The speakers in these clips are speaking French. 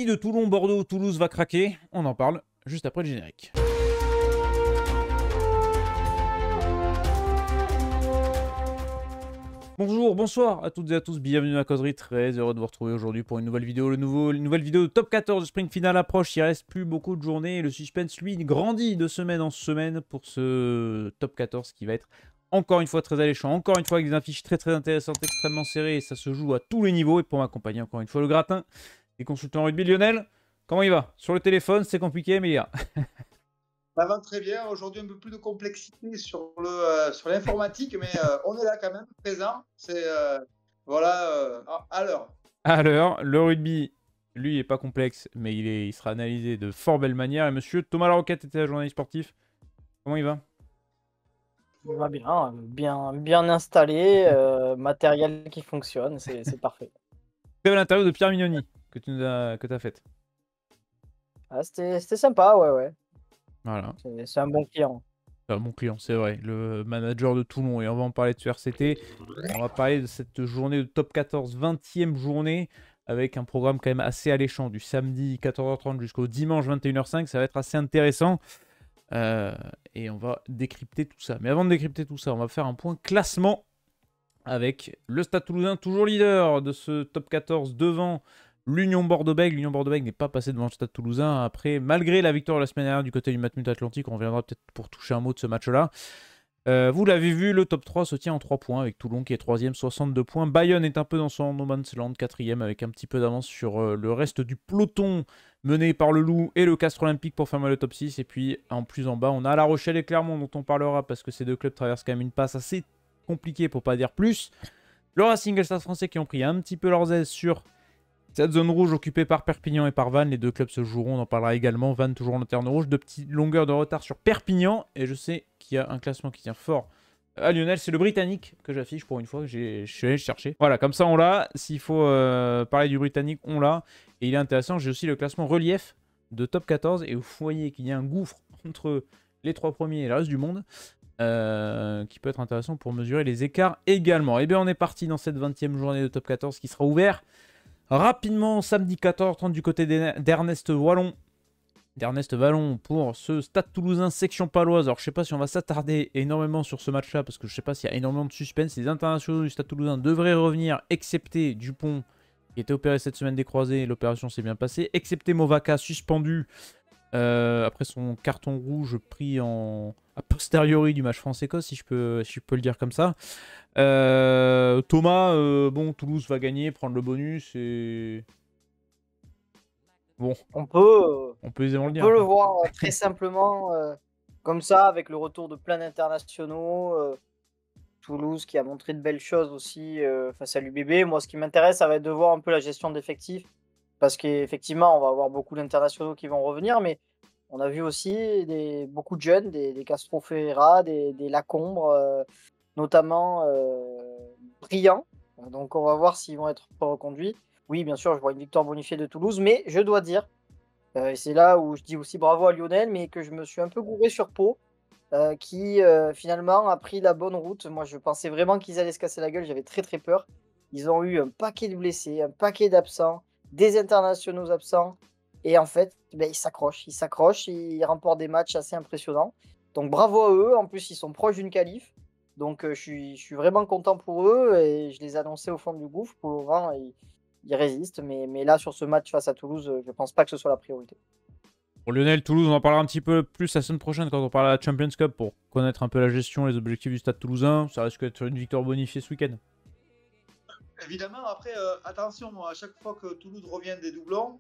Qui de Toulon, Bordeaux, Toulouse va craquer? On en parle juste après le générique. Bonjour, bonsoir à toutes et à tous, bienvenue à la causerie, très heureux de vous retrouver aujourd'hui pour une nouvelle vidéo. Une nouvelle vidéo de top 14, sprint final approche, il reste plus beaucoup de journées et le suspense lui grandit de semaine en semaine pour ce top 14 qui va être encore une fois très alléchant, encore une fois avec des affiches très intéressantes, extrêmement serrées et ça se joue à tous les niveaux. Et pour m'accompagner encore une fois le gratin des consultants rugby, Lionel, comment il va? Sur le téléphone, c'est compliqué mais il y a... Ça va très bien. Aujourd'hui, un peu plus de complexité sur l'informatique, mais on est là quand même, présent. C'est voilà, à l'heure. À l'heure, le rugby, lui, est pas complexe, mais il sera analysé de fort belle manière. Et monsieur Thomas Laroquette était un journaliste sportif. Comment il va? Il va bien installé, matériel qui fonctionne, c'est parfait. Très belle interview de Pierre Mignoni que tu as faite. Ah, c'était sympa, ouais. Voilà. C'est un bon client. C'est un bon client, c'est vrai. Le manager de Toulon. Et on va en parler de ce RCT. On va parler de cette journée de top 14, 20e journée, avec un programme quand même assez alléchant, du samedi 14h30 jusqu'au dimanche 21h05. Ça va être assez intéressant. Et on va décrypter tout ça. Mais avant de décrypter tout ça, on va faire un point classement avec le Stade Toulousain, toujours leader de ce top 14 devant l'Union Bordeaux-Bègles. L'Union Bordeaux-Bègles n'est pas passé devant le Stade Toulousain après, malgré la victoire la semaine dernière du côté du Matmut Atlantique. On reviendra peut-être pour toucher un mot de ce match-là. Vous l'avez vu, le top 3 se tient en 3 points avec Toulon qui est 3ème, 62 points. Bayonne est un peu dans son no man's land, 4ème avec un petit peu d'avance sur le reste du peloton mené par le Loup et le Castres Olympique pour fermer le top 6. Et puis en plus en bas, on a La Rochelle et Clermont dont on parlera parce que ces deux clubs traversent quand même une passe assez compliquée pour pas dire plus. Le Racing et le Stade Français qui ont pris un petit peu leurs aises sur cette zone rouge occupée par Perpignan et par Vannes. Les deux clubs se joueront, on en parlera également. Vannes toujours en lanterne rouge, de petites longueurs de retard sur Perpignan. Et je sais qu'il y a un classement qui tient fort à Lionel, c'est le Britannique que j'affiche pour une fois que je suis allé chercher. Voilà, comme ça on l'a. S'il faut parler du Britannique, on l'a. Et il est intéressant, j'ai aussi le classement relief de top 14. Et vous voyez qu'il y a un gouffre entre les 3 premiers et le reste du monde. Qui peut être intéressant pour mesurer les écarts également. Et bien on est parti dans cette 20e journée de top 14 qui sera ouvert rapidement samedi 14h30 du côté d'Ernest Wallon. D'Ernest Wallon pour ce Stade Toulousain section paloise. Alors je sais pas si on va s'attarder énormément sur ce match-là parce que je sais pas s'il y a énormément de suspense. Les internationaux du Stade Toulousain devraient revenir, excepté Dupont qui était opéré cette semaine des croisés. L'opération s'est bien passée. Excepté Movaca suspendu après son carton rouge pris a posteriori du match France-Écosse, si je peux le dire comme ça. Thomas, bon, Toulouse va gagner, prendre le bonus et... Bon, On peut aisément le dire. le voir très simplement comme ça, avec le retour de plein d'internationaux. Toulouse qui a montré de belles choses aussi face à l'UBB. Moi, ce qui m'intéresse, ça va être de voir un peu la gestion d'effectifs. Parce qu'effectivement, on va avoir beaucoup d'internationaux qui vont revenir, mais on a vu aussi beaucoup de jeunes, des Castro Ferreira, des Lacombe, notamment brillants. Donc on va voir s'ils vont être reconduits. Oui, bien sûr, je vois une victoire bonifiée de Toulouse, mais je dois dire, et c'est là où je dis aussi bravo à Lionel, mais que je me suis un peu gouré sur Pau, qui finalement a pris la bonne route. Moi, je pensais vraiment qu'ils allaient se casser la gueule, j'avais très peur. Ils ont eu un paquet de blessés, un paquet d'absents, des internationaux absents. Et en fait, ils s'accrochent, ils remportent des matchs assez impressionnants. Donc bravo à eux, en plus ils sont proches d'une qualif. Donc je suis vraiment content pour eux et je les annonçais au fond du gouffre. Pour le moment, ils résistent. Mais là, sur ce match face à Toulouse, je pense pas que ce soit la priorité. Pour Lionel, Toulouse, on en parlera un petit peu plus la semaine prochaine quand on parlera de la Champions Cup pour connaître un peu la gestion, les objectifs du Stade Toulousain. Ça risque d'être une victoire bonifiée ce week-end. Évidemment, après, attention, à chaque fois que Toulouse revient des doublons,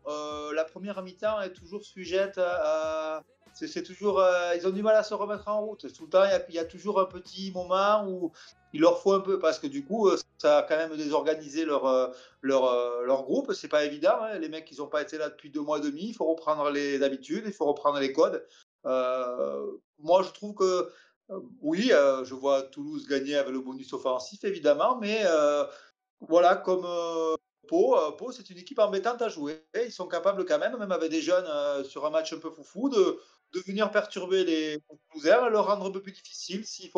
la première mi-temps est toujours sujette à... C'est toujours, ils ont du mal à se remettre en route. Tout le temps, il y a toujours un petit moment où il leur faut un peu, parce que du coup, ça a quand même désorganisé leur groupe. C'est pas évident, hein. Les mecs, ils n'ont pas été là depuis 2 mois et demi. Il faut reprendre les habitudes, il faut reprendre les codes. Moi, je trouve que, oui, je vois Toulouse gagner avec le bonus offensif, évidemment, mais voilà, comme Pau, c'est une équipe embêtante à jouer. Ils sont capables quand même avec des jeunes sur un match un peu foufou, de venir perturber les Toulousains, leur rendre un peu plus difficile s'ils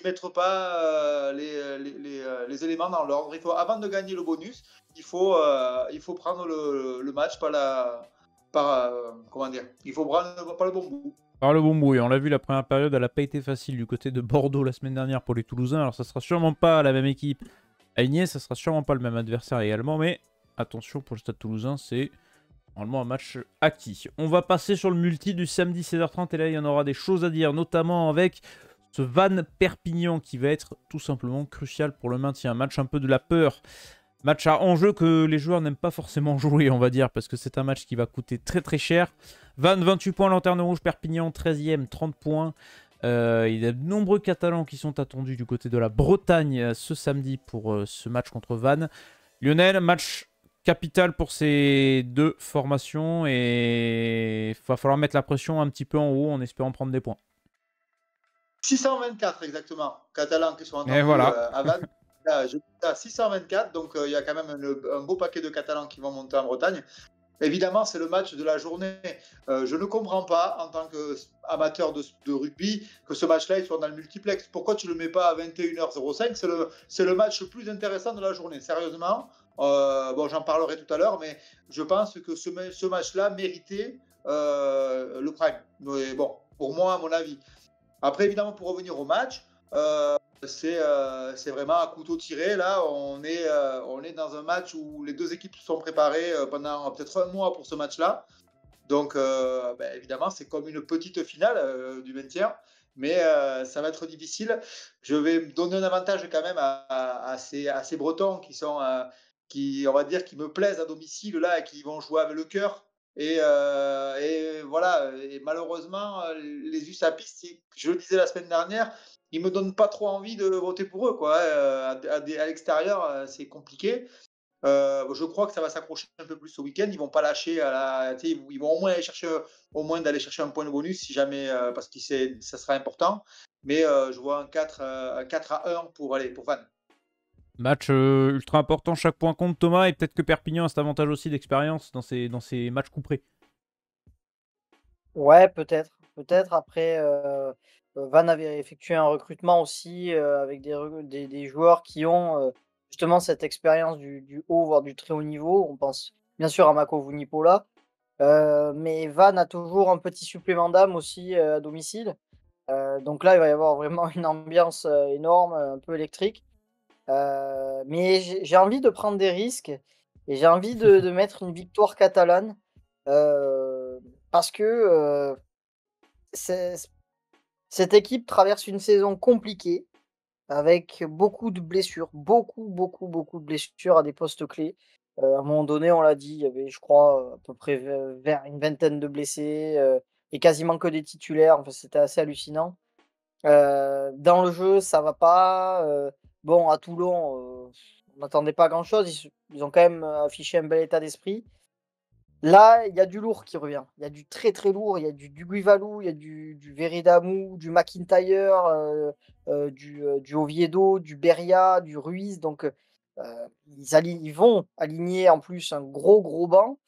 mettent pas les éléments dans l'ordre. Avant de gagner le bonus, il faut prendre le match comment dire, il faut prendre par le bon bout. Par le bon bout, et on l'a vu, la première période, elle n'a pas été facile du côté de Bordeaux la semaine dernière pour les Toulousains. Alors ça sera sûrement pas la même équipe alignée, ça sera sûrement pas le même adversaire également, mais attention pour le Stade Toulousain, c'est normalement un match acquis. On va passer sur le multi du samedi 16h30 et là il y en aura des choses à dire, notamment avec ce Vannes Perpignan qui va être tout simplement crucial pour le maintien. Match un peu de la peur. Match à enjeu que les joueurs n'aiment pas forcément jouer, on va dire, parce que c'est un match qui va coûter très très cher. Vannes, 28 points, Lanterne Rouge, Perpignan, 13e, 30 points. Il y a de nombreux Catalans qui sont attendus du côté de la Bretagne ce samedi pour ce match contre Vannes. Lionel, match capital pour ces deux formations et il va falloir mettre la pression un petit peu en haut en espérant prendre des points. 624 exactement, Catalans qui sont attendus à Vannes. Je dis à 624, donc il y a quand même un beau paquet de Catalans qui vont monter en Bretagne. Évidemment, c'est le match de la journée. Je ne comprends pas, en tant qu'amateur de rugby, que ce match-là il soit dans le multiplex. Pourquoi tu ne le mets pas à 21h05? C'est le match le plus intéressant de la journée, sérieusement. Bon, j'en parlerai tout à l'heure, mais je pense que ce match-là méritait le prime. Mais bon, pour moi, à mon avis. Après, évidemment, pour revenir au match, c'est vraiment à couteau tiré. Là, on est dans un match où les deux équipes se sont préparées pendant peut-être un mois pour ce match-là. Donc, évidemment, c'est comme une petite finale du maintien. Mais ça va être difficile. Je vais me donner un avantage quand même à ces Bretons qui, on va dire, qui me plaisent à domicile là et qui vont jouer avec le cœur. Et voilà. Et malheureusement, les USAPistes, je le disais la semaine dernière, ils me donnent pas trop envie de voter pour eux, quoi. À l'extérieur, c'est compliqué. Je crois que ça va s'accrocher un peu plus ce week-end. Ils vont pas lâcher ils vont au moins d'aller chercher un point de bonus si jamais, parce que ça sera important. Mais je vois un 4 à 1 pour Vannes. Match ultra important, chaque point compte, Thomas, et peut-être que Perpignan a cet avantage aussi d'expérience dans ces matchs couperés. Ouais, peut-être. Après, Vannes avait effectué un recrutement aussi avec des joueurs qui ont justement cette expérience du haut, voire du très haut niveau. On pense bien sûr à Mako Vunipola. Mais Vannes a toujours un petit supplément d'âme aussi à domicile. Donc là, il va y avoir vraiment une ambiance énorme, un peu électrique. Mais j'ai envie de prendre des risques et j'ai envie de mettre une victoire catalane parce que cette équipe traverse une saison compliquée avec beaucoup de blessures, beaucoup de blessures à des postes clés. À un moment donné, on l'a dit, il y avait, je crois, à peu près vers une vingtaine de blessés et quasiment que des titulaires. Enfin, c'était assez hallucinant. Dans le jeu, ça va pas. Bon, à Toulon, on n'attendait pas grand-chose. Ils ont quand même affiché un bel état d'esprit. Là, il y a du lourd qui revient. Il y a du très, très lourd. Il y a du Guivalou, il y a du Veridamou, du McIntyre, du Oviedo, du Beria, du Ruiz. Donc, ils vont aligner en plus un gros banc.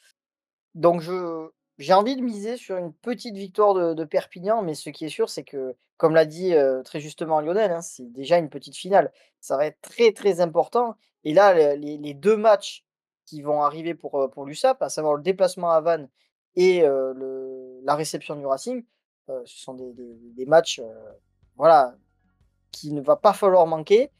Donc, j'ai envie de miser sur une petite victoire de Perpignan, mais ce qui est sûr, c'est que, comme l'a dit très justement Lionel, hein, c'est déjà une petite finale. Ça va être très, très important. Et là, les deux matchs qui vont arriver pour l'USAP, à savoir le déplacement à Vannes et la réception du Racing, ce sont des matchs voilà, qui ne va pas falloir manquer.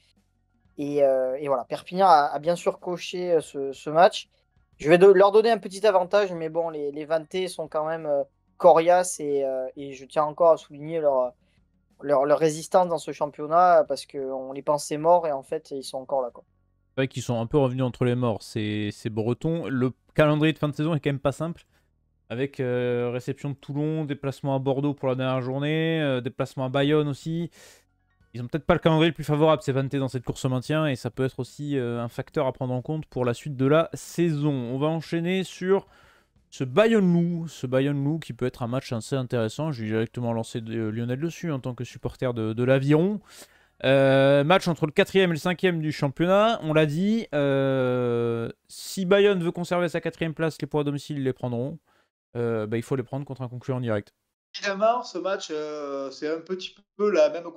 Et voilà, Perpignan a bien sûr coché ce match. Je vais leur donner un petit avantage, mais bon, les Vantais sont quand même coriaces et je tiens encore à souligner leur résistance dans ce championnat parce qu'on les pensait morts et en fait, ils sont encore là, quoi. C'est vrai qu'ils sont un peu revenus entre les morts, ces Bretons. Le calendrier de fin de saison est quand même pas simple. Avec réception de Toulon, déplacement à Bordeaux pour la dernière journée, déplacement à Bayonne aussi. Ils ont peut-être pas le calendrier le plus favorable, ces Vantais, dans cette course au maintien, et ça peut être aussi un facteur à prendre en compte pour la suite de la saison. On va enchaîner sur ce Bayonne-Loup qui peut être un match assez intéressant. Je vais directement lancer Lionel dessus en tant que supporter de l'Aviron. Match entre le 4e et le 5e du championnat. On l'a dit. Si Bayonne veut conserver sa 4e place, les points à domicile, ils les prendront. Il faut les prendre contre un concurrent direct. Évidemment, ce match, c'est un petit peu la même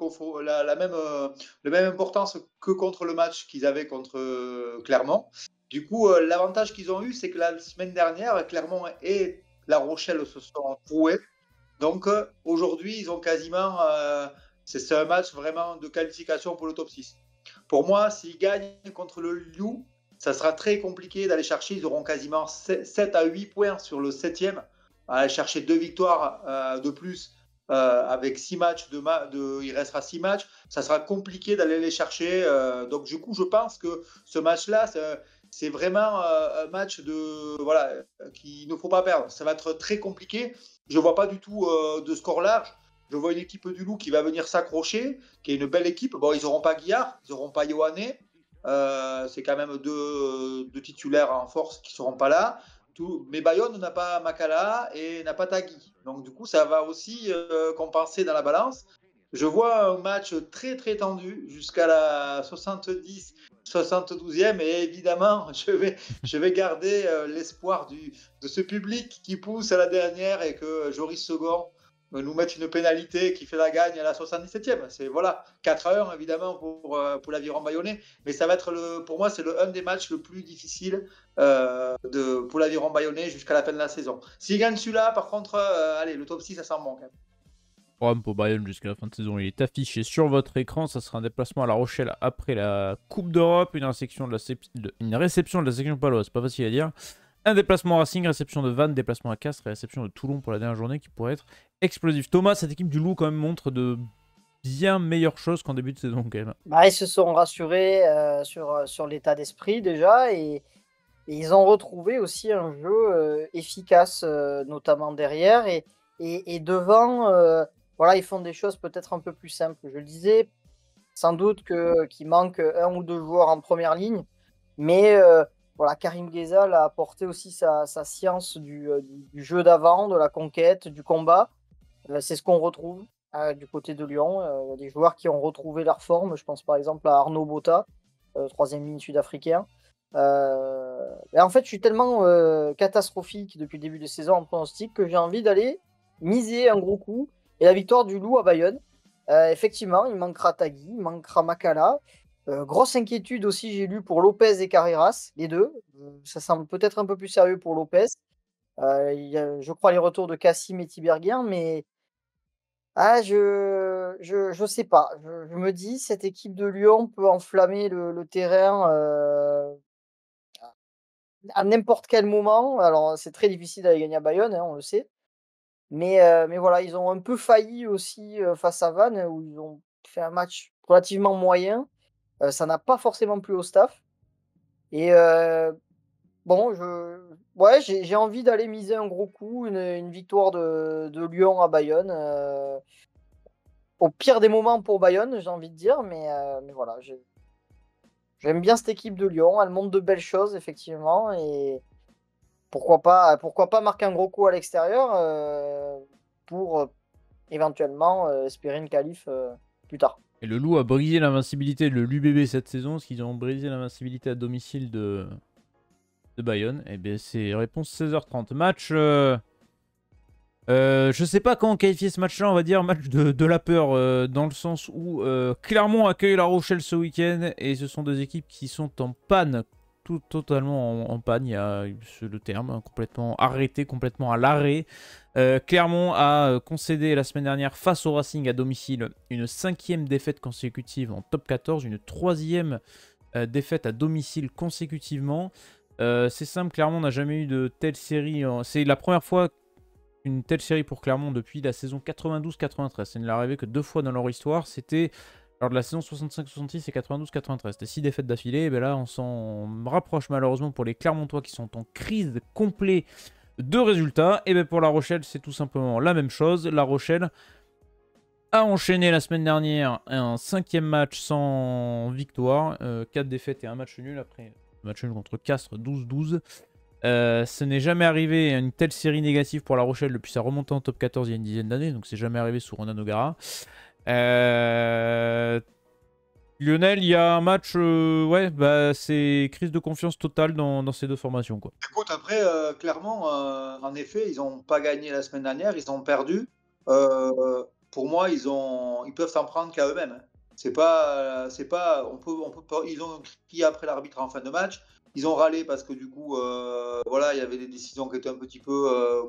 importance que contre le match qu'ils avaient contre Clermont. Du coup, l'avantage qu'ils ont eu, c'est que la semaine dernière, Clermont et La Rochelle se sont troués. Donc, aujourd'hui, ils ont quasiment... c'est un match vraiment de qualification pour le top 6. Pour moi, s'ils gagnent contre le Loup, ça sera très compliqué d'aller chercher. Ils auront quasiment 7 à 8 points sur le 7e. À aller chercher 2 victoires de plus avec 6 matchs. Il restera 6 matchs. Ça sera compliqué d'aller les chercher. Donc, du coup, je pense que ce match-là, c'est vraiment un match qu'il ne faut pas perdre. Ça va être très compliqué. Je ne vois pas du tout de score large. Je vois une équipe du Loup qui va venir s'accrocher, qui est une belle équipe. Bon, ils n'auront pas Guillard, ils n'auront pas Yohanné. C'est quand même deux titulaires en force qui ne seront pas là. Mais Bayonne n'a pas Makala et n'a pas Tagui. Donc, du coup, ça va aussi compenser dans la balance. Je vois un match très, très tendu jusqu'à la 72e. Et évidemment, je vais garder l'espoir de ce public qui pousse à la dernière et que Joris Second nous mette une pénalité qui fait la gagne à la 77e. C'est 4-1 évidemment pour l'Aviron Bayonnais, mais ça va être pour moi c'est un des matchs le plus difficile pour l'Aviron Bayonnais jusqu'à la fin de la saison. S'il gagne celui-là, par contre, allez, le top 6 ça sent bon quand même. Le programme pour Bayonne jusqu'à la fin de saison, il est affiché sur votre écran. Ça sera un déplacement à La Rochelle après la Coupe d'Europe, une réception de la section paloise, pas facile à dire. Un déplacement Racing, réception de Vannes, déplacement à Castres et réception de Toulon pour la dernière journée qui pourrait être explosif. Thomas, cette équipe du Loup quand même montre de bien meilleures choses qu'en début de saison quand même. Ils se sont rassurés sur l'état d'esprit déjà et ils ont retrouvé aussi un jeu efficace, notamment derrière et devant. Ils font des choses peut-être un peu plus simples. Je le disais, sans doute qu'il manque un ou deux joueurs en première ligne, mais Karim Ghezal a apporté aussi sa science du jeu d'avant, de la conquête, du combat. C'est ce qu'on retrouve du côté de Lyon. Il y a des joueurs qui ont retrouvé leur forme. Je pense par exemple à Arnaud Botta, troisième ligne sud-africain. En fait, je suis tellement catastrophique depuis le début de saison en pronostic que j'ai envie d'aller miser un gros coup. Et la victoire du Loup à Bayonne. Effectivement, il manquera Tagui, il manquera Makala. Grosse inquiétude aussi, j'ai lu pour Lopez et Carreras, les deux. Ça semble peut-être un peu plus sérieux pour Lopez. Il y a, je crois, les retours de Cassim et Tiberghien, mais je sais pas. Je me dis, cette équipe de Lyon peut enflammer le terrain à n'importe quel moment. Alors, c'est très difficile d'aller gagner à Bayonne, on le sait. Mais voilà, ils ont un peu failli aussi face à Vannes, où ils ont fait un match relativement moyen. Ça n'a pas forcément plu au staff. Et j'ai envie d'aller miser un gros coup, une victoire de Lyon à Bayonne. Au pire des moments pour Bayonne, j'ai envie de dire, mais voilà, j'aime bien cette équipe de Lyon. Elle montre de belles choses, effectivement, et pourquoi pas marquer un gros coup à l'extérieur pour éventuellement espérer une qualif plus tard. Et le Loup a brisé l'invincibilité de l'UBB cette saison, parce qu'ils ont brisé l'invincibilité à domicile de Bayonne. Et bien c'est réponse 16h30. Match... je sais pas comment qualifier ce match-là, on va dire match de la peur, dans le sens où Clermont accueille La Rochelle ce week-end, et ce sont deux équipes qui sont en panne, totalement en panne, il y a le terme, hein, complètement arrêté, complètement à l'arrêt. Clermont a concédé la semaine dernière face au Racing à domicile une 5e défaite consécutive en top 14, une 3e défaite à domicile consécutivement. C'est simple, Clermont n'a jamais eu de telle série, c'est la première fois une telle série pour Clermont depuis la saison 92-93. Ça ne l'est arrivé que 2 fois dans leur histoire. C'était lors de la saison 65-66 et 92-93. C'était 6 défaites d'affilée. Et bien là, on s'en rapproche malheureusement pour les Clermontois qui sont en crise complète de résultats. Et bien pour La Rochelle, c'est tout simplement la même chose. La Rochelle a enchaîné la semaine dernière un 5e match sans victoire. 4 défaites et un match nul après. Match nul contre Castres 12-12. Ce n'est jamais arrivé à une telle série négative pour La Rochelle depuis sa remontée en top 14 il y a une dizaine d'années, donc c'est jamais arrivé sous Ronan O'Gara. Lionel, il y a un match, ouais, bah, c'est crise de confiance totale dans ces deux formations, quoi. Écoute, après, clairement, en effet, ils n'ont pas gagné la semaine dernière, ils ont perdu. Pour moi, ils peuvent s'en prendre qu'à eux-mêmes. Hein. C'est pas, on peut pas, ils ont crié après l'arbitre en fin de match. Ils ont râlé parce que du coup, voilà, il y avait des décisions qui étaient un petit peu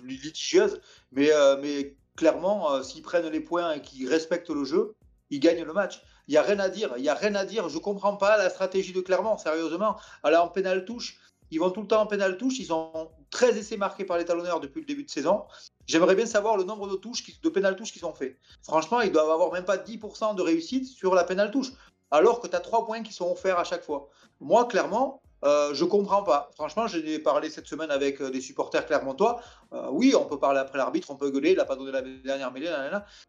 litigieuses. Mais clairement, s'ils prennent les points et qu'ils respectent le jeu, ils gagnent le match. Il n'y a rien à dire. Il y a rien à dire. Je comprends pas la stratégie de Clermont, sérieusement. Alors en pénal touche, ils vont tout le temps en pénal touche. Ils ont 13 essais marqués par les talonneurs depuis le début de saison. J'aimerais bien savoir le nombre de pénal touche qu'ils ont fait. Franchement, ils doivent avoir même pas 10% de réussite sur la pénal touche, alors que tu as 3 points qui sont offerts à chaque fois. Moi, clairement, je comprends pas. Franchement, j'ai parlé cette semaine avec des supporters clermontois. Oui, on peut parler après l'arbitre, on peut gueuler, il n'a pas donné la dernière mêlée,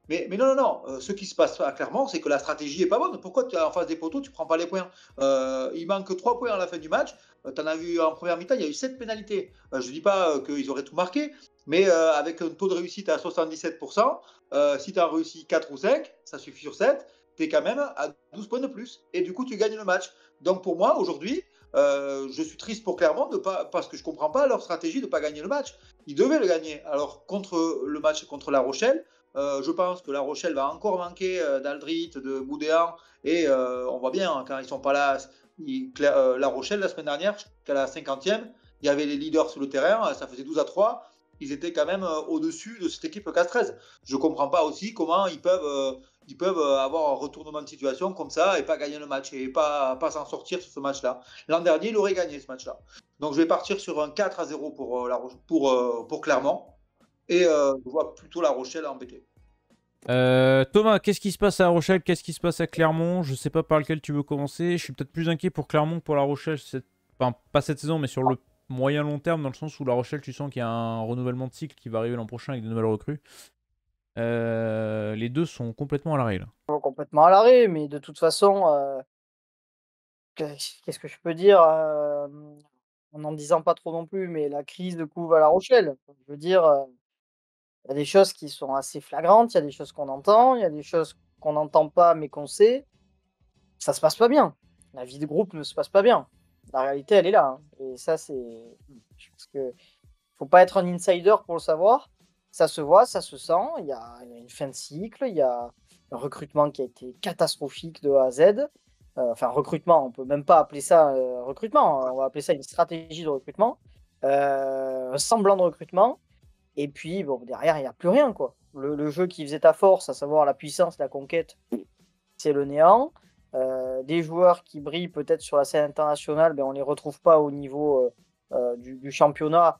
mais non, non, non. Ce qui se passe à Clermont, c'est que la stratégie est pas bonne. Pourquoi en face des poteaux, tu prends pas les points? Il manque 3 points à la fin du match. Tu en as vu en première mi-temps, il y a eu 7 pénalités. Je ne dis pas qu'ils auraient tout marqué, mais avec un taux de réussite à 77%, si tu as réussi 4 ou 5, ça suffit sur 7, tu es quand même à 12 points de plus. Et du coup, tu gagnes le match. Donc pour moi, aujourd'hui, je suis triste pour Clermont parce que je ne comprends pas leur stratégie de ne pas gagner le match. Ils devaient le gagner. Alors, contre le match contre La Rochelle, je pense que La Rochelle va encore manquer d'Aldrit, de Boudéan. Et on voit bien, quand ils ne sont pas là, La Rochelle, la semaine dernière, jusqu'à la 50e, il y avait les leaders sur le terrain, ça faisait 12-3. Ils étaient quand même au-dessus de cette équipe CAS-13. Je ne comprends pas aussi comment ils peuvent avoir un retournement de situation comme ça et pas gagner le match et pas s'en sortir sur ce match-là. L'an dernier, il aurait gagné ce match-là. Donc je vais partir sur un 4-0 pour Clermont et je vois plutôt La Rochelle embêter. Thomas, qu'est-ce qui se passe à La Rochelle? Qu'est-ce qui se passe à Clermont? Je sais pas par lequel tu veux commencer. Je suis peut-être plus inquiet pour Clermont que pour La Rochelle. Enfin, pas cette saison, mais sur le moyen long terme, dans le sens où La Rochelle, tu sens qu'il y a un renouvellement de cycle qui va arriver l'an prochain avec de nouvelles recrues. Les deux sont complètement à l'arrêt, là. Complètement à l'arrêt, mais de toute façon, qu'est-ce que je peux dire en n'en disant pas trop non plus, mais la crise de couve à La Rochelle. Je veux dire, il y a des choses qui sont assez flagrantes, il y a des choses qu'on entend, il y a des choses qu'on n'entend pas mais qu'on sait. Ça se passe pas bien. La vie de groupe ne se passe pas bien. La réalité, elle est là. Hein. Et ça, je pense que faut pas être un insider pour le savoir. Ça se voit, ça se sent. Il y a une fin de cycle, il y a un recrutement qui a été catastrophique de A à Z. Enfin, recrutement, on peut même pas appeler ça recrutement. Hein. On va appeler ça une stratégie de recrutement. Un semblant de recrutement. Et puis, bon, derrière, il n'y a plus rien, quoi. Le jeu qui faisait ta force, à savoir la puissance, la conquête, c'est le néant. Des joueurs qui brillent peut-être sur la scène internationale, ben, on ne les retrouve pas au niveau du championnat,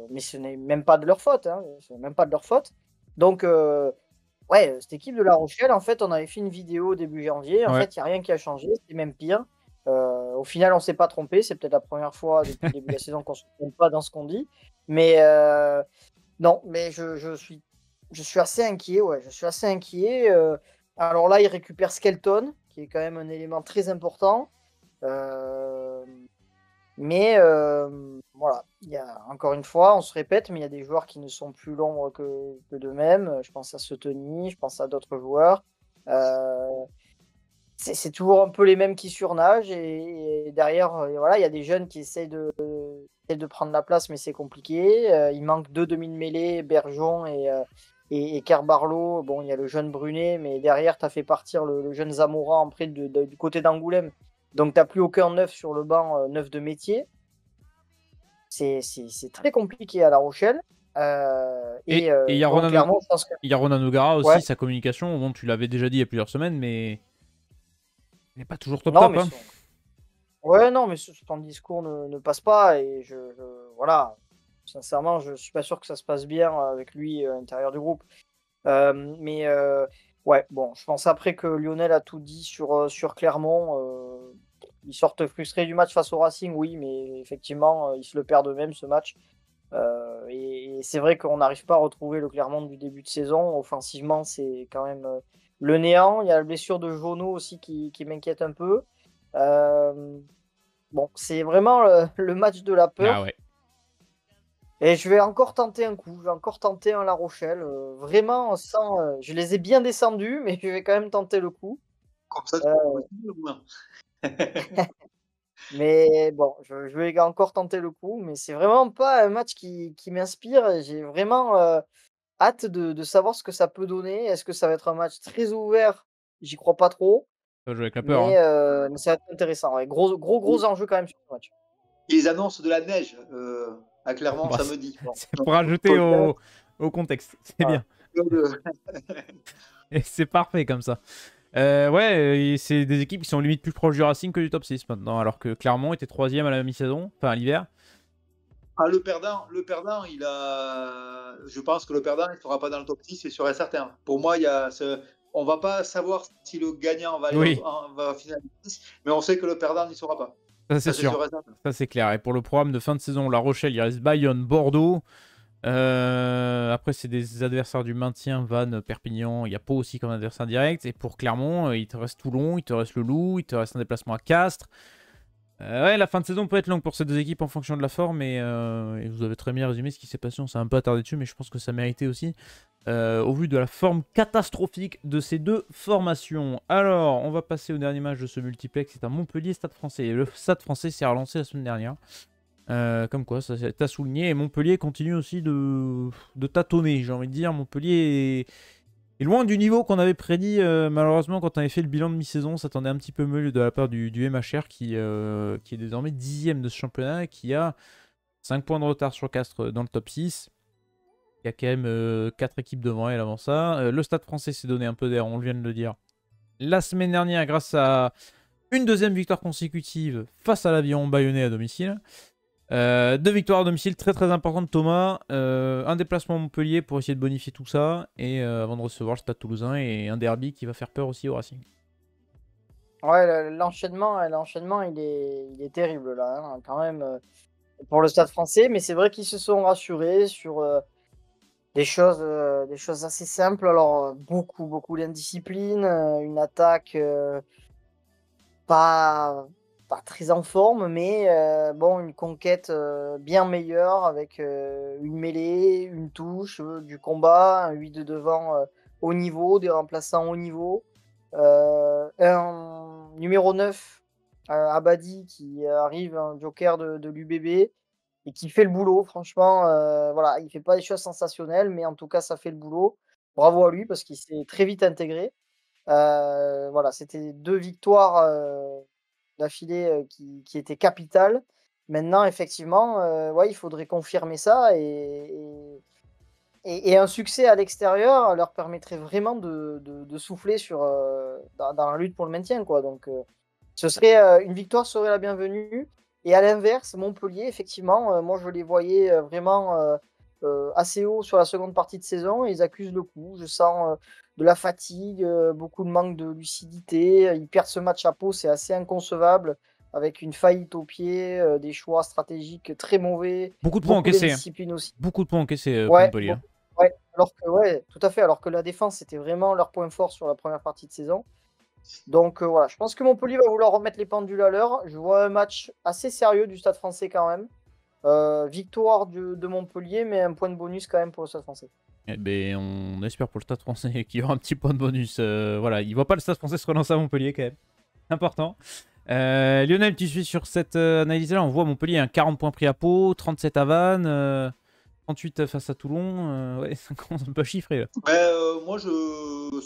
mais ce n'est même pas de leur faute. Hein, ce n'est même pas de leur faute. Donc, ouais, cette équipe de La Rochelle, en fait, on avait fait une vidéo début janvier. En fait, il n'y a rien qui a changé, c'est même pire. Au final, on ne s'est pas trompé. C'est peut-être la première fois depuis le début de la saison qu'on ne se trompe pas dans ce qu'on dit. Mais non, mais je suis assez inquiet. Ouais, je suis assez inquiet. Alors là, il récupère Skelton, qui est quand même un élément très important. Mais voilà, il y a, encore une fois, on se répète, mais il y a des joueurs qui ne sont plus l'ombre que d'eux-mêmes. Je pense à Sotoni, je pense à d'autres joueurs. C'est toujours un peu les mêmes qui surnagent. Et derrière, voilà, il y a des jeunes qui essayent de prendre la place, mais c'est compliqué. Il manque 2 demi-de-mêlée, Bergeon et Kerbarlo. Bon, il y a le jeune Brunet, mais derrière, tu as fait partir le jeune Zamora en près du côté d'Angoulême. Donc, tu n'as plus aucun neuf sur le banc, neuf de métier. C'est très compliqué à La Rochelle. Et il y a Ronan O'Gara aussi, ouais. Sa communication, bon, tu l'avais déjà dit il y a plusieurs semaines, mais il n'est pas toujours top. Non, mais hein. Ouais, non, mais ton discours ne passe pas. Et voilà, sincèrement, je ne suis pas sûr que ça se passe bien avec lui à l'intérieur du groupe. Mais ouais, bon, je pense après que Lionel a tout dit sur Clermont. Ils sortent frustrés du match face au Racing, oui, mais effectivement, ils se le perdent eux-mêmes ce match. Et c'est vrai qu'on n'arrive pas à retrouver le Clermont du début de saison. Offensivement, c'est quand même le néant. Il y a la blessure de Jono aussi qui m'inquiète un peu. Bon, c'est vraiment le match de la peur. Ah ouais. Et je vais encore tenter un coup. Je vais encore tenter un La Rochelle. Vraiment, je les ai bien descendus, mais je vais quand même tenter le coup. Comme ça, tu Euh, peux continuer, au moins. mais bon, je vais encore tenter le coup, mais c'est vraiment pas un match qui m'inspire. Et j'ai vraiment hâte de savoir ce que ça peut donner. Est-ce que ça va être un match très ouvert? J'y crois pas trop, Ça joue avec la peur, hein. mais ça va être intéressant. Ouais. Gros enjeu quand même sur ce match. Ils annoncent de la neige à Clermont Bah, samedi. Bon. c'est pour rajouter au contexte. C'est Voilà. bien. Et c'est parfait comme ça. Ouais, c'est des équipes qui sont limite plus proches du Racing que du top 6 maintenant, alors que Clermont était 3ème à la mi-saison, enfin à l'hiver. Ah, le perdant, je pense que le perdant, il ne sera pas dans le top 10, c'est sûr et certain. Pour moi, on ne va pas savoir si le gagnant va Oui, finaliser, mais on sait que le perdant n'y sera pas. ça c'est Ça, c'est sûr. sûr et certain. Ça c'est clair. Et pour le programme de fin de saison, La Rochelle, il reste Bayonne, Bordeaux. Après, c'est des adversaires du maintien, Vannes, Perpignan. Il y a Pau aussi comme adversaire direct. Et pour Clermont, il te reste Toulon, il te reste le Loup, il te reste un déplacement à Castres. Ouais, la fin de saison peut être longue pour ces deux équipes en fonction de la forme. Et vous avez très bien résumé ce qui s'est passé. On s'est un peu attardé dessus, mais je pense que ça méritait aussi. Au vu de la forme catastrophique de ces deux formations. Alors, on va passer au dernier match de ce multiplex. C'est un Montpellier-Stade Français. Et le Stade Français s'est relancé la semaine dernière. Comme quoi, ça t'a souligné. Et Montpellier continue aussi de tâtonner, j'ai envie de dire. Montpellier est loin du niveau qu'on avait prédit. Malheureusement, quand on avait fait le bilan de mi-saison, ça s'attendait un petit peu mieux de la part du MHR qui est désormais 10ème de ce championnat, qui a 5 points de retard sur Castres dans le top 6. Il y a quand même 4 équipes devant elle avant ça. Le Stade Français s'est donné un peu d'air, on vient de le dire, la semaine dernière grâce à une deuxième victoire consécutive face à l'Aviron Bayonnais à domicile. 2 victoires à domicile très très importantes, Thomas. Un déplacement à Montpellier pour essayer de bonifier tout ça. Et avant de recevoir le Stade Toulousain et un derby qui va faire peur aussi au Racing. Ouais, l'enchaînement, il est terrible là, hein, quand même, pour le Stade Français. Mais c'est vrai qu'ils se sont rassurés sur des choses assez simples. Alors, beaucoup d'indiscipline, une attaque pas, pas très en forme, mais bon, une conquête bien meilleure avec une mêlée, une touche, du combat, un 8 de devant haut niveau, des remplaçants haut niveau. Un numéro 9, Abadi, qui arrive, un joker de l'UBB, et qui fait le boulot. Franchement, voilà, il fait pas des choses sensationnelles, mais en tout cas, ça fait le boulot. Bravo à lui, parce qu'il s'est très vite intégré. Voilà, c'était 2 victoires d'affilée qui étaient capitales. Maintenant, effectivement, ouais, il faudrait confirmer ça, et un succès à l'extérieur leur permettrait vraiment de souffler dans la lutte pour le maintien, quoi. Donc, une victoire serait la bienvenue. Et à l'inverse, Montpellier, effectivement, moi je les voyais vraiment assez haut sur la seconde partie de saison. Et ils accusent le coup. Je sens de la fatigue, beaucoup de manque de lucidité. Ils perdent ce match à Pau, c'est assez inconcevable, avec une faillite au pied, des choix stratégiques très mauvais, Beaucoup de points beaucoup encaissés. d'indiscipline aussi. Beaucoup de points encaissés pour Ouais, Montpellier. ouais, ouais, tout à fait. Alors que la défense, c'était vraiment leur point fort sur la première partie de saison. Donc voilà, je pense que Montpellier va vouloir remettre les pendules à l'heure. Je vois un match assez sérieux du Stade Français quand même. Victoire de Montpellier, mais un point de bonus quand même pour le Stade Français. Eh ben, on espère pour le Stade Français qu'il y aura un petit point de bonus. Voilà, il voit pas le Stade Français se relancer à Montpellier quand même. Important. Lionel, tu suis sur cette analyse-là. On voit Montpellier un 40 points pris à Pau, 37 à Vannes, 38 face à Toulon. Ouais, ça commence un peu à chiffrer là. Moi,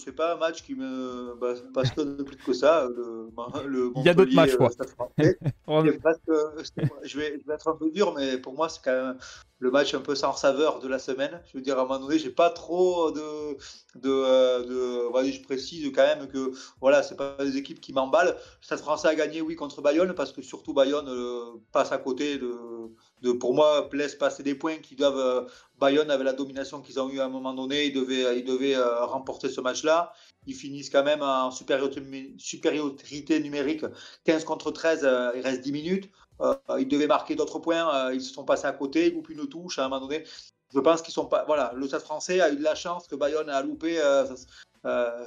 c'est pas un match qui me passionne plus que ça. Il y a d'autres matchs, quoi. Stade Français. Je vais être un peu dur, mais pour moi, c'est quand même le match un peu sans saveur de la semaine. Je veux dire, à un moment donné, j'ai pas trop voilà, je précise quand même que voilà, c'est pas des équipes qui m'emballent. Le Stade Français a gagné, oui, contre Bayonne, parce que surtout Bayonne passe à côté pour moi, laisse passer des points qui doivent. Bayonne avait la domination qu'ils ont eue à un moment donné, ils devaient remporter ce match-là. Ils finissent quand même en supériorité numérique, 15 contre 13, il reste 10 minutes. Ils devaient marquer d'autres points, ils se sont passés à côté, ils coupent une touche à un moment donné. Je pense qu'ils sont pas. Voilà, le Stade Français a eu de la chance que Bayonne a loupé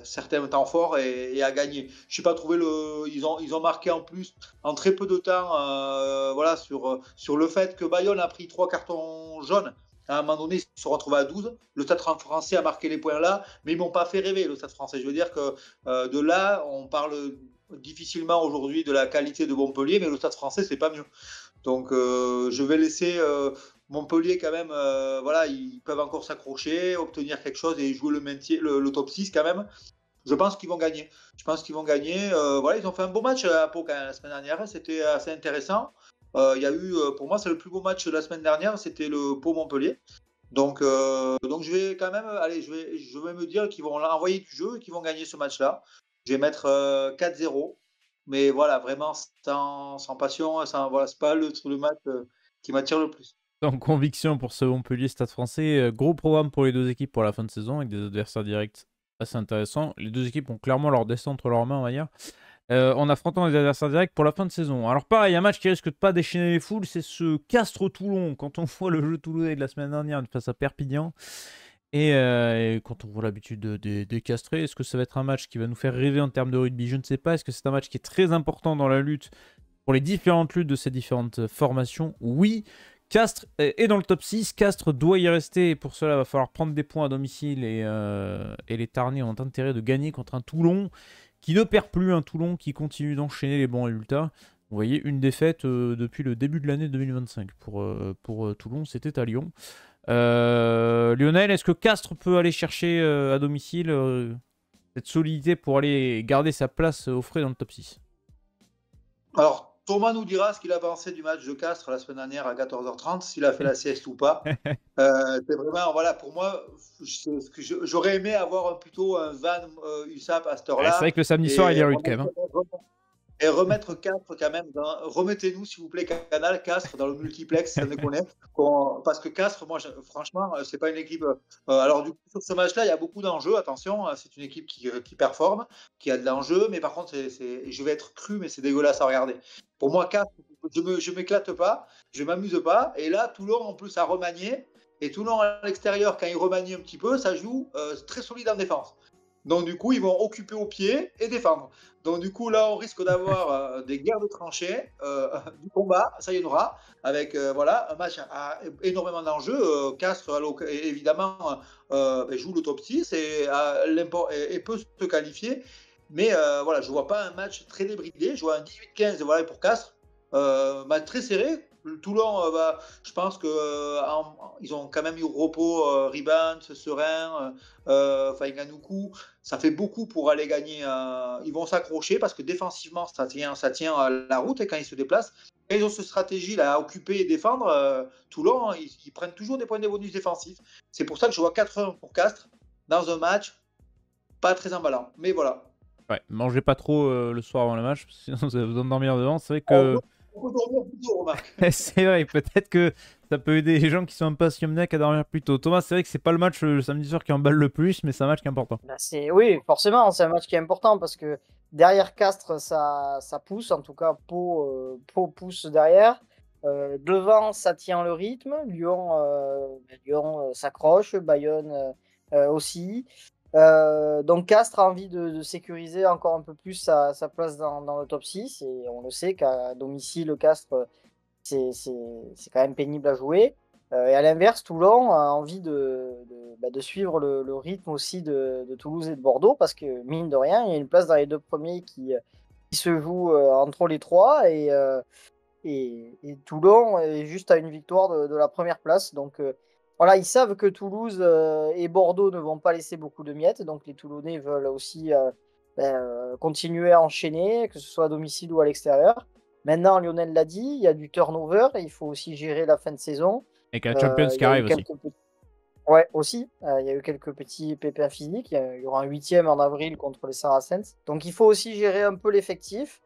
certains temps forts et a gagné. Je n'ai pas trouvé ils ont marqué en plus en très peu de temps, voilà, sur le fait que Bayonne a pris 3 cartons jaunes. À un moment donné, ils se sont retrouvés à 12. Le Stade français a marqué les points là, mais ils m'ont pas fait rêver, le Stade français. Je veux dire que de là, on parle difficilement aujourd'hui de la qualité de Montpellier, mais le Stade français, c'est pas mieux. Donc, je vais laisser Montpellier quand même. Voilà, ils peuvent encore s'accrocher, obtenir quelque chose et jouer le maintien, le top 6 quand même. Je pense qu'ils vont gagner. Je pense qu'ils vont gagner. Voilà, ils ont fait un beau match à Pau quand même, la semaine dernière. C'était assez intéressant. Il y a eu, pour moi, c'est le plus beau match de la semaine dernière. C'était le Pau-Montpellier. Donc je vais quand même, allez, je vais me dire qu'ils vont envoyer du jeu et qu'ils vont gagner ce match-là. Je vais mettre 4-0. Mais voilà, vraiment sans passion, voilà, c'est pas le match qui m'attire le plus. En conviction pour ce Montpellier Stade français, gros programme pour les deux équipes pour la fin de saison avec des adversaires directs assez intéressants. Les deux équipes ont clairement leur destin entre leurs mains, on va dire. En affrontant les adversaires directs pour la fin de saison. Alors pareil, un match qui risque de pas déchaîner les foules, c'est ce Castres-Toulon. Quand on voit le jeu toulousain de la semaine dernière face à Perpignan, et quand on voit l'habitude des Castrés, est-ce que ça va être un match qui va nous faire rêver en termes de rugby? Je ne sais pas. Est-ce que c'est un match qui est très important dans la lutte pour les différentes luttes de ces différentes formations? Oui. Castres est dans le top 6. Castres doit y rester. Et pour cela, il va falloir prendre des points à domicile. Et les Tarnais ont intérêt de gagner contre un Toulon qui ne perd plus, un Toulon qui continue d'enchaîner les bons résultats. Vous voyez, une défaite depuis le début de l'année 2025 pour Toulon, c'était à Lyon. Lionel, est-ce que Castres peut aller chercher à domicile cette solidité pour aller garder sa place au frais dans le top 6? Alors, Thomas nous dira ce qu'il a pensé du match de Castres la semaine dernière à 14h30, s'il a fait la sieste ou pas. C'est vraiment, voilà, pour moi, j'aurais aimé avoir plutôt un Van USAP à cette heure-là. C'est vrai que le samedi soir, il est rude quand même. Et remettre Castres quand même, remettez-nous s'il vous plaît Canal Castres dans le multiplex, ça me connaît. Parce que Castres, moi, franchement, c'est pas une équipe. Alors du coup, sur ce match-là, il y a beaucoup d'enjeux. Attention, c'est une équipe qui performe, qui a de l'enjeu, mais par contre, je vais être cru, mais c'est dégueulasse à regarder. Pour moi, Castres, je m'éclate pas, je m'amuse pas. Et là, Toulon en plus a remanié. Et Toulon à l'extérieur, quand il remanie un petit peu, ça joue très solide en défense. Donc du coup, ils vont occuper au pied et défendre. Donc du coup, là, on risque d'avoir des guerres de tranchées, du combat, ça y en aura, avec voilà, un match à énormément d'enjeux. Castres, évidemment, joue le top 6 et peut se qualifier. Mais voilà, je ne vois pas un match très débridé. Je vois un 18-15 voilà, pour Castres. Match très serré. Toulon, je pense qu'ils ont quand même eu repos, Ribans, Serein, Faïganoukou. Ça fait beaucoup pour aller gagner. Ils vont s'accrocher parce que défensivement, ça tient à la route et quand ils se déplacent. Quand ils ont cette stratégie là, à occuper et défendre, Toulon, ils prennent toujours des points de bonus défensifs. C'est pour ça que je vois 4-1 pour Castres dans un match pas très emballant. Mais voilà. Ouais, mangez pas trop le soir avant le match, sinon vous allez vous endormir devant. C'est vrai que. On peut dormir plus tôt, remarque. C'est vrai, peut-être que ça peut aider les gens qui sont un peu insomniaques à dormir plus tôt. Thomas, c'est vrai que c'est pas le match le samedi soir qui emballe le plus, mais c'est un match qui est important. Oui, forcément, c'est un match qui est important parce que derrière Castres, ça pousse. En tout cas, Pau pousse derrière. Devant, ça tient le rythme. Lyon s'accroche. Bayonne aussi. Donc Castres a envie de sécuriser encore un peu plus sa place dans le top 6. Et on le sait qu'à domicile, Castres, c'est quand même pénible à jouer. Et à l'inverse, Toulon a envie de suivre le rythme aussi de Toulouse et de Bordeaux parce que, mine de rien, il y a une place dans les deux premiers qui se joue entre les trois. Et Toulon est juste à une victoire de la première place. Donc voilà, ils savent que Toulouse et Bordeaux ne vont pas laisser beaucoup de miettes. Donc les Toulonnais veulent aussi continuer à enchaîner, que ce soit à domicile ou à l'extérieur. Maintenant, Lionel l'a dit, il y a du turnover et il faut aussi gérer la fin de saison. Et qu'il y a la Champions qui arrive aussi. Ouais, aussi. Il y a eu quelques petits pépins physiques. Il y aura un 8e en avril contre les Saracens. Donc il faut aussi gérer un peu l'effectif.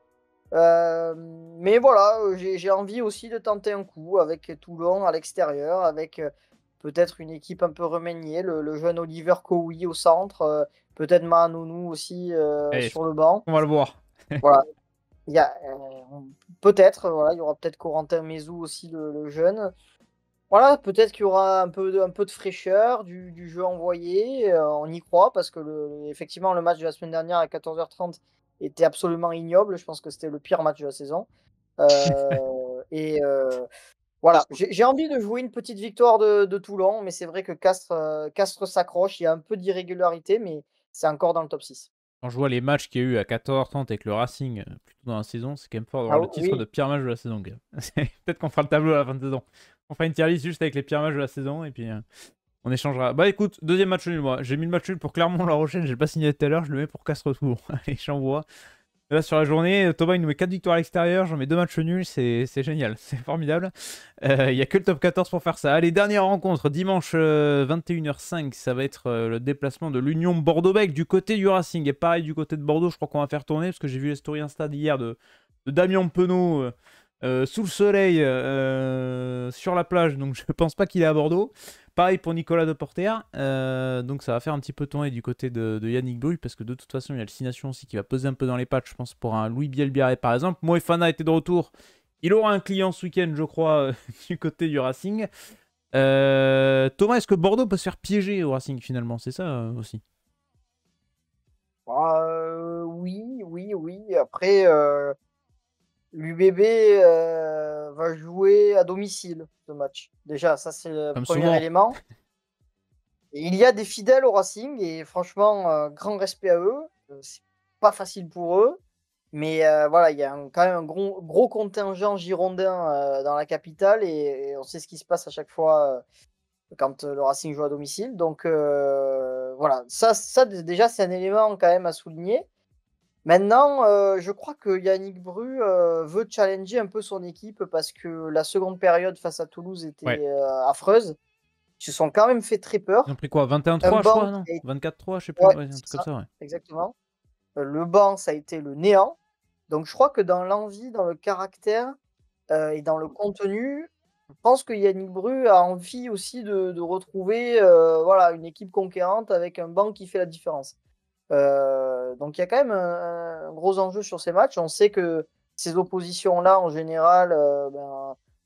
Mais voilà, j'ai envie aussi de tenter un coup avec Toulon à l'extérieur, avec peut-être une équipe un peu remaniée, le jeune Oliver Kowi au centre, peut-être Mahanounou aussi sur le banc. On va le voir. Voilà. Peut-être, voilà, il y aura peut-être Corentin Mézou aussi, le jeune. Voilà, peut-être qu'il y aura un peu de fraîcheur, du jeu envoyé. On y croit parce que effectivement, le match de la semaine dernière à 14h30 était absolument ignoble. Je pense que c'était le pire match de la saison. Voilà, j'ai envie de jouer une petite victoire de Toulon, mais c'est vrai que Castres s'accroche. Il y a un peu d'irrégularité, mais c'est encore dans le top 6. Quand je vois les matchs qu'il y a eu à 14h30 avec le Racing plus tôt dans la saison, c'est quand même fort d'avoir Ah le titre de oui, pire match de la saison, gars. Peut-être qu'on fera le tableau à la fin de saison. On fera une tier list juste avec les pires matchs de la saison et puis on échangera. Bah écoute, deuxième match nul, moi. J'ai mis le match nul pour Clermont-La Rochelle, j'ai pas signé tout à l'heure, je le mets pour Castres-Toulon. Allez, j'envoie. Là, sur la journée, Thomas, il nous met 4 victoires à l'extérieur, j'en mets 2 matchs nuls, c'est génial, c'est formidable. Il n'y a que le top 14 pour faire ça. Allez, dernière rencontre, dimanche 21h05, ça va être le déplacement de l'Union Bordeaux-Bègles du côté du Racing. Et pareil, du côté de Bordeaux, je crois qu'on va faire tourner, parce que j'ai vu les stories Insta d'hier de Damien Penaud sous le soleil sur la plage, donc je pense pas qu'il est à Bordeaux. Pareil pour Nicolas Deporter, donc ça va faire un petit peu tourner du côté de Yannick Bru, parce que de toute façon il y a le 6 Nations aussi qui va peser un peu dans les patchs, je pense pour un Louis Bielbiarré par exemple. Moefana était de retour, il aura un client ce week-end je crois du côté du Racing. Thomas, est-ce que Bordeaux peut se faire piéger au Racing finalement? C'est ça aussi. oui, oui, oui. Après, l'UBB va jouer à domicile ce match. Déjà, ça c'est le Comme premier souvent. élément. Et il y a des fidèles au Racing et franchement, grand respect à eux. C'est pas facile pour eux. Mais voilà, il y a quand même un gros contingent girondin dans la capitale et on sait ce qui se passe à chaque fois quand le Racing joue à domicile. Donc voilà, ça déjà c'est un élément quand même à souligner. Maintenant, je crois que Yannick Bru veut challenger un peu son équipe parce que la seconde période face à Toulouse Ouais. était affreuse. Ils se sont quand même fait très Ils ont peur. pris quoi? Un 21-3 je banc crois, non? qui a été... 24-3, je sais plus. Ouais, Ouais, un c'est truc comme ça, ça, ouais. exactement. Le banc, ça a été le néant. Donc je crois que dans l'envie, dans le caractère et dans le contenu, je pense que Yannick Bru a envie aussi de retrouver voilà, une équipe conquérante avec un banc qui fait la différence. Donc il y a quand même un gros enjeu sur ces matchs. On sait que ces oppositions-là, en général,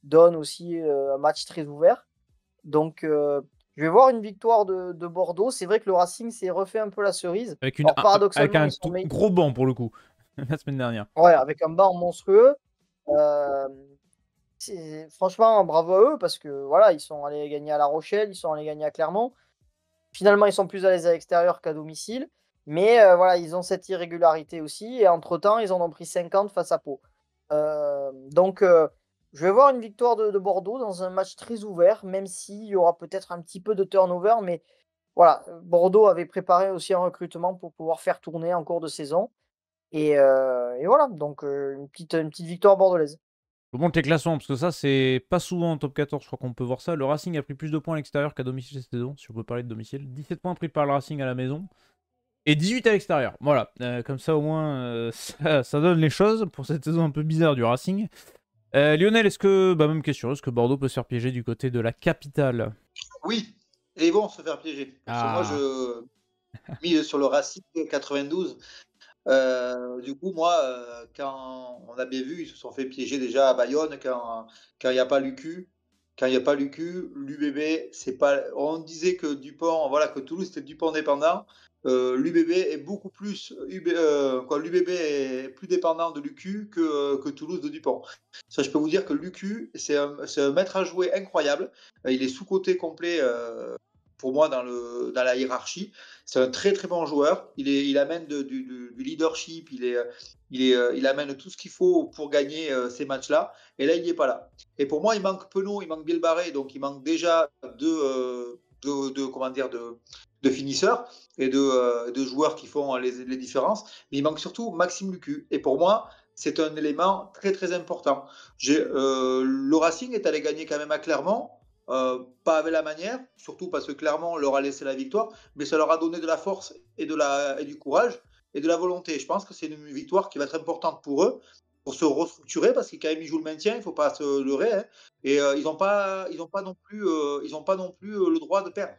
donnent aussi un match très ouvert. Donc je vais voir une victoire de Bordeaux. C'est vrai que le Racing s'est refait un peu la cerise. Alors Avec paradoxalement, un ils sont meilleurs. gros banc pour le coup, la semaine dernière. Ouais, avec un banc monstrueux. Euh, franchement, bravo à eux parce que voilà, ils sont allés gagner à La Rochelle, ils sont allés gagner à Clermont. Finalement, ils sont plus à l'aise à l'extérieur qu'à domicile. Mais voilà, ils ont cette irrégularité aussi. Et entre-temps, ils en ont pris 50 face à Pau. Donc, je vais voir une victoire de Bordeaux dans un match très ouvert, même s'il y aura peut-être un petit peu de turnover. Mais voilà, Bordeaux avait préparé aussi un recrutement pour pouvoir faire tourner en cours de saison. Et voilà, donc une petite victoire bordelaise. Faut monter les classements, parce que ça, c'est pas souvent en top 14, je crois qu'on peut voir ça. Le Racing a pris plus de points à l'extérieur qu'à domicile cette saison, si on peut parler de domicile. 17 points pris par le Racing à la maison. Et 18 à l'extérieur. Voilà, comme ça au moins, ça donne les choses pour cette saison un peu bizarre du Racing. Lionel, est-ce que, même question, est-ce que Bordeaux peut se faire piéger du côté de la capitale? Oui, et ils vont se faire piéger. Parce que moi, Ah, je mis sur le Racing 92. Du coup, moi, quand on a bien vu, ils se sont fait piéger déjà à Bayonne quand il n'y a pas Lucu. Quand il n'y a pas Lucu, l'UBB, c'est pas. On disait que Dupont, voilà, que Toulouse c'était Dupont dépendant. L'UBB est beaucoup plus. L'UBB est plus dépendant de Lucu que Toulouse de Dupont. Ça, je peux vous dire que Lucu, c'est un maître à jouer incroyable. Il est sous-coté complet pour moi dans la hiérarchie. C'est un très très bon joueur. Il amène du leadership, il amène tout ce qu'il faut pour gagner ces matchs-là. Et là, il n'y est pas là. Et pour moi, il manque Penaud, il manque Bielbarré, donc il manque déjà comment dire, de finisseurs et de joueurs qui font les différences. Mais il manque surtout Maxime Lucu. Et pour moi, c'est un élément très très important. Le Racing est allé gagner quand même à Clermont. Pas avec la manière, surtout parce que Clermont leur a laissé la victoire, mais ça leur a donné de la force et du courage et de la volonté. Je pense que c'est une victoire qui va être importante pour eux, pour se restructurer, parce qu'ils quand même ils jouent le maintien, il ne faut pas se leurrer, hein, et ils n'ont pas non plus, le droit de perdre.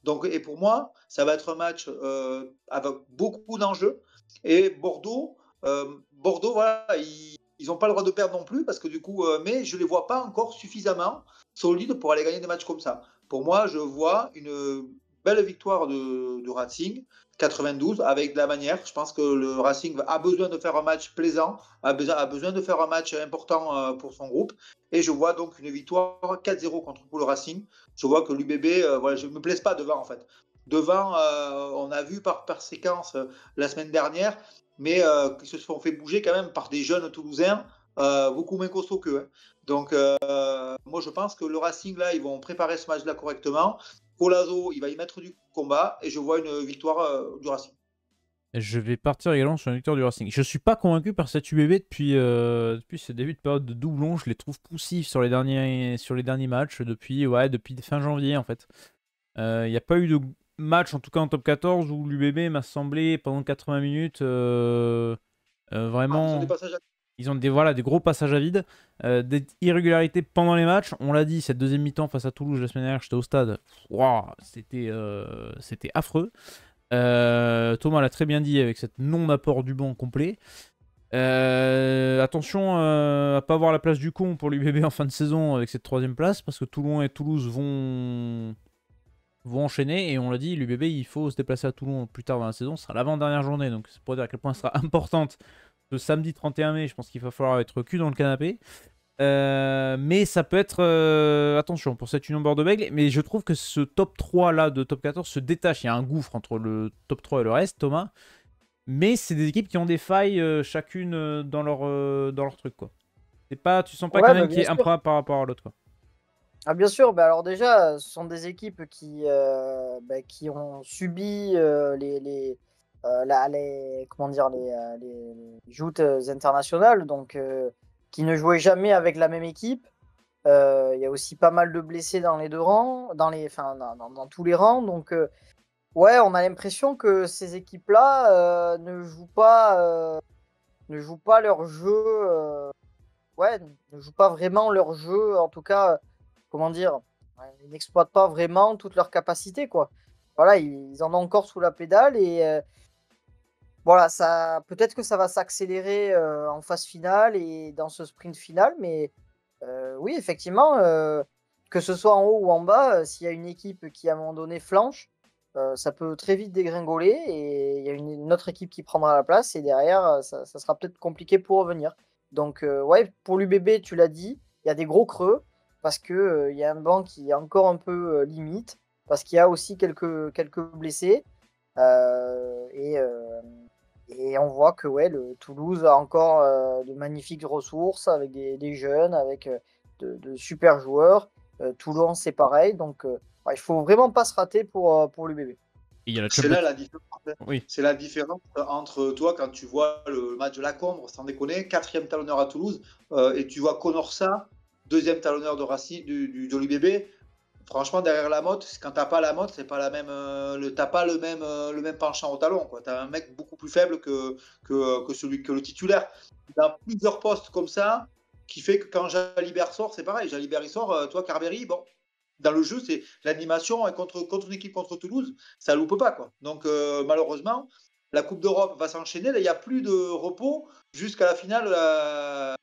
Donc, et pour moi, ça va être un match avec beaucoup d'enjeux. Et Bordeaux, voilà, ils n'ont pas le droit de perdre non plus, parce que du coup, mais je ne les vois pas encore suffisamment solides pour aller gagner des matchs comme ça. Pour moi, je vois belle victoire de Racing, 92, avec de la manière. Je pense que le Racing a besoin de faire un match plaisant, a besoin de faire un match important pour son groupe. Et je vois donc une victoire 4-0 contre le Racing. Je vois que l'UBB, voilà, je ne me plaise pas devant en fait. Devant, on a vu par séquence la semaine dernière, mais qui se sont fait bouger quand même par des jeunes Toulousains beaucoup moins costauds qu'eux. Hein. Donc, moi, je pense que le Racing, là, ils vont préparer ce match-là correctement. Colazo, il va y mettre du combat et je vois une victoire du Racing. Je vais partir également sur une victoire du Racing. Je suis pas convaincu par cette UBB depuis ce début de période de doublon. Je les trouve poussifs sur les derniers matchs depuis fin janvier en fait. Il n'y a pas eu de match, en tout cas en top 14, où l'UBB m'a semblé pendant 80 minutes vraiment. Ils ont des gros passages à vide, des irrégularités pendant les matchs. On l'a dit, cette deuxième mi-temps face à Toulouse la semaine dernière, j'étais au stade. Wow, c'était affreux. Thomas l'a très bien dit avec cette non-apport du banc complet. Attention à pas avoir la place du con pour l'UBB en fin de saison avec cette troisième place, parce que Toulon et Toulouse vont enchaîner, et on l'a dit, l'UBB il faut se déplacer à Toulon plus tard dans la saison, ce sera l'avant-dernière journée, donc c'est pour dire à quel point elle sera importante. Le samedi 31 mai, je pense qu'il va falloir être cul dans le canapé. Mais ça peut être... attention, pour cette Union Bordeaux-Bègles. Mais je trouve que ce top 3 là de top 14 se détache. Il y a un gouffre entre le top 3 et le reste, Thomas. Mais c'est des équipes qui ont des failles chacune dans leur truc, quoi. Tu sens pas qu'il y en a une qui est improbable par rapport à l'autre, quoi. Ah bien sûr, alors déjà, ce sont des équipes qui ont subi les joutes internationales, donc qui ne jouaient jamais avec la même équipe. Il y a aussi pas mal de blessés dans les deux rangs, dans tous les rangs. Donc ouais, on a l'impression que ces équipes-là ne jouent pas leur jeu. Ne jouent pas vraiment leur jeu, en tout cas. Comment dire, ils n'exploitent pas vraiment toutes leurs capacités, quoi. Voilà, ils en ont encore sous la pédale et voilà, peut-être que ça va s'accélérer en phase finale et dans ce sprint final, mais oui, effectivement, que ce soit en haut ou en bas, s'il y a une équipe qui à un moment donné flanche, ça peut très vite dégringoler et il y a une autre équipe qui prendra la place et derrière, ça sera peut-être compliqué pour revenir. Donc, ouais, pour l'UBB, tu l'as dit, il y a des gros creux parce qu'il y a un banc qui est encore un peu limite, parce qu'il y a aussi quelques blessés. Et on voit que ouais, le Toulouse a encore de magnifiques ressources avec des jeunes, avec de super joueurs. Toulon, c'est pareil. Donc, il faut vraiment pas se rater pour l'UBB. C'est là la différence. Oui. C'est la différence entre toi, quand tu vois le match de la Combre, sans déconner, 4e talonneur à Toulouse, et tu vois Conorsa, 2e talonneur de l'UBB. Franchement, derrière la motte, quand t'as pas la motte, c'est pas la même, t'as pas le même penchant au talon. T'as un mec beaucoup plus faible que le titulaire. Dans plusieurs postes comme ça, qui fait que quand Jalibert sort, c'est pareil. Jalibert il sort, toi Carberry, bon, dans le jeu, c'est l'animation contre une équipe contre Toulouse, ça loupe pas, quoi. Donc malheureusement, la Coupe d'Europe va s'enchaîner. Là, il n'y a plus de repos jusqu'à la finale,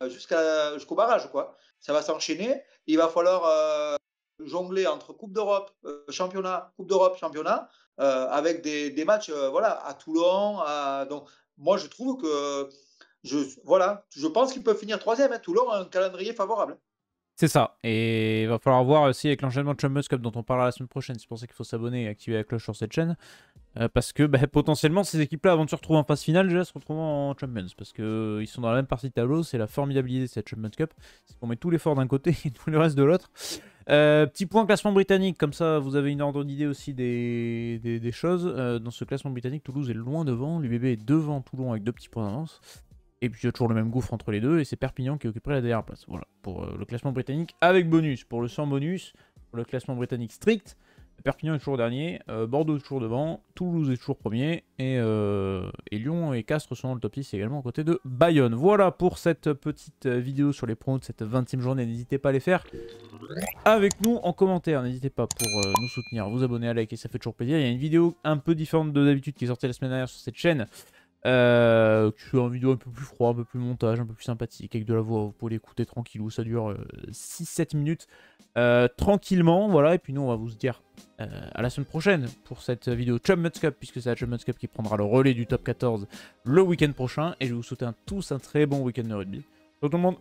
jusqu'au barrage, quoi. Ça va s'enchaîner. Il va falloir jongler entre Coupe d'Europe, championnat, Coupe d'Europe, championnat, avec des matchs, voilà, à Toulon. Donc, moi, je trouve que, je pense qu'ils peuvent finir 3e. Hein. Toulon a un calendrier favorable. C'est ça, et il va falloir voir aussi avec l'enchaînement de Champions Cup dont on parlera la semaine prochaine. C'est pour ça qu'il faut s'abonner et activer la cloche sur cette chaîne. Parce que potentiellement, ces équipes-là, avant de se retrouver en phase finale, déjà se retrouvent en Champions. Parce qu'ils sont dans la même partie de tableau, c'est la formidabilité de cette Champions Cup. C'est qu'on met tout l'effort d'un côté et tout le reste de l'autre. Petit point classement britannique, comme ça vous avez une ordre d'idée aussi des choses. Dans ce classement britannique, Toulouse est loin devant, l'UBB est devant Toulon avec 2 petits points d'avance. Et puis il y a toujours le même gouffre entre les deux, et c'est Perpignan qui occuperait la dernière place. Voilà, pour le classement britannique avec bonus. Pour le sans bonus, pour le classement britannique strict, Perpignan est toujours dernier, Bordeaux est toujours devant, Toulouse est toujours premier, et Lyon et Castres sont dans le top 6 également à côté de Bayonne. Voilà pour cette petite vidéo sur les pronos de cette 20e journée. N'hésitez pas à les faire avec nous en commentaire. N'hésitez pas pour nous soutenir, vous abonner, à liker, ça fait toujours plaisir. Il y a une vidéo un peu différente de d'habitude qui est sortie la semaine dernière sur cette chaîne. Qui est une vidéo un peu plus froid, un peu plus montage, un peu plus sympathique, avec de la voix, vous pouvez l'écouter tranquillou, ça dure 6-7 minutes. tranquillement, voilà, et puis nous on va vous dire à la semaine prochaine pour cette vidéo Champions Cup, puisque c'est la Champions Cup qui prendra le relais du top 14 le week-end prochain, et je vais vous souhaiter tous un très bon week-end de rugby. Ciao tout le monde.